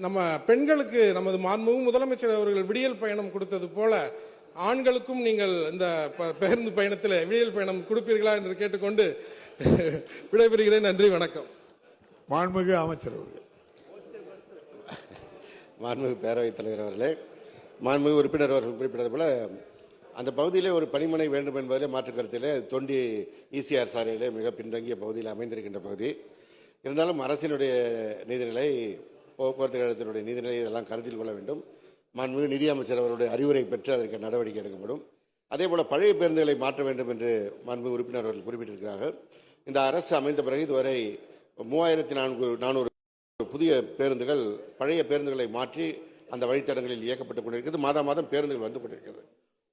நம்ம பெண்களுக்கு நமது மாண்புமிகு முதலமைச்சர் அவர்கள் விடியல் பயணம் கொடுத்தது போல ஆண்களுக்கும் நீங்கள் இந்த பேருந்து பயணத்தில் விடியல் பயணம் கொடுப்பீர்களா என்று கேட்டுக்கொண்டு விடைபெறுகிறேன். நன்றி, வணக்கம். மாண்புமிகு அமைச்சர் அவர்கள். மாண்புமிகு பேரவைத் தலைவர் அவர்களே, மாண்புமிகு உறுப்பினர் அவர்கள் குறிப்பிட்டது போல அந்த பகுதியிலே ஒரு பணிமனை வேண்டும் என்பதிலே மாற்று கருத்திலே தொண்டி ஈசிஆர் சாலையிலே மிக பின்தங்கிய பகுதியில் அமைந்திருக்கின்ற பகுதி. இருந்தாலும் அரசினுடைய நீதிநிலை, போக்குவரத்து கழகத்தினுடைய நீதிநிலை இதெல்லாம் கருத்தில் கொள்ள வேண்டும். மாண்புமிகு நிதியமைச்சர் அவருடைய அறிவுரை பெற்று அதற்கு நடவடிக்கை எடுக்கப்படும். அதேபோல பழைய பேருந்துகளை மாற்ற வேண்டும் என்று மாண்புமிகு உறுப்பினர் அவர்கள் குறிப்பிட்டிருக்கிறார்கள். இந்த அரசு அமைந்த பிறகு இதுவரை 3400 புதிய பேருந்துகள் பழைய பேருந்துகளை மாற்றி அந்த வழித்தடங்களில் இயக்கப்பட்டுக் கொண்டிருக்கிறது. மாதம் மாதம் பேருந்துகள் வந்து கொண்டிருக்கிறது.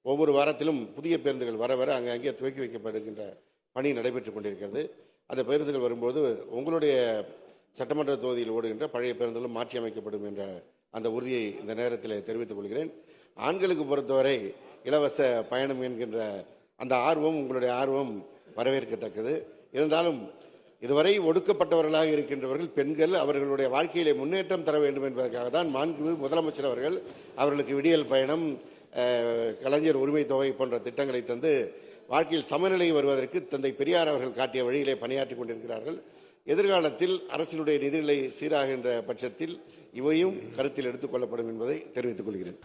ஒவ்வொரு வாரத்திலும் புதிய பேருந்துகள் வர வர அங்கே துவக்கி வைக்கப்படுகின்ற பணி நடைபெற்றுக் கொண்டிருக்கிறது. அந்த பேருந்துகள் வரும்போது உங்களுடைய சட்டமன்ற தொகுதியில் ஓடுகின்ற பழைய பேருந்துகளும் மாற்றி அமைக்கப்படும் என்ற அந்த உறுதியை இந்த நேரத்தில் தெரிவித்துக் கொள்கிறேன். ஆண்களுக்கு பொறுத்தவரை இலவச பயணம் என்கின்ற அந்த ஆர்வம், உங்களுடைய ஆர்வம் வரவேற்கத்தக்கது. இருந்தாலும் இதுவரை ஒடுக்கப்பட்டவர்களாக இருக்கின்றவர்கள் பெண்கள் அவர்களுடைய வாழ்க்கையிலே முன்னேற்றம் தர வேண்டும் என்பதற்காக தான் மாண்புமிகு முதலமைச்சர் அவர்களுக்கு விடியல் பயணம், கலைஞர் உரிமை தொகை போன்ற திட்டங்களை தந்து வாழ்க்கையில் சமநிலை வருவதற்கு தந்தை பெரியார் அவர்கள் காட்டிய வழியிலே பணியாற்றிக் கொண்டிருக்கிறார்கள். எதிர்காலத்தில் அரசினுடைய நிதிநிலை சீராகின்ற பட்சத்தில் இவையும் கருத்தில் எடுத்துக் கொள்ளப்படும் என்பதை தெரிவித்துக் கொள்கிறேன்.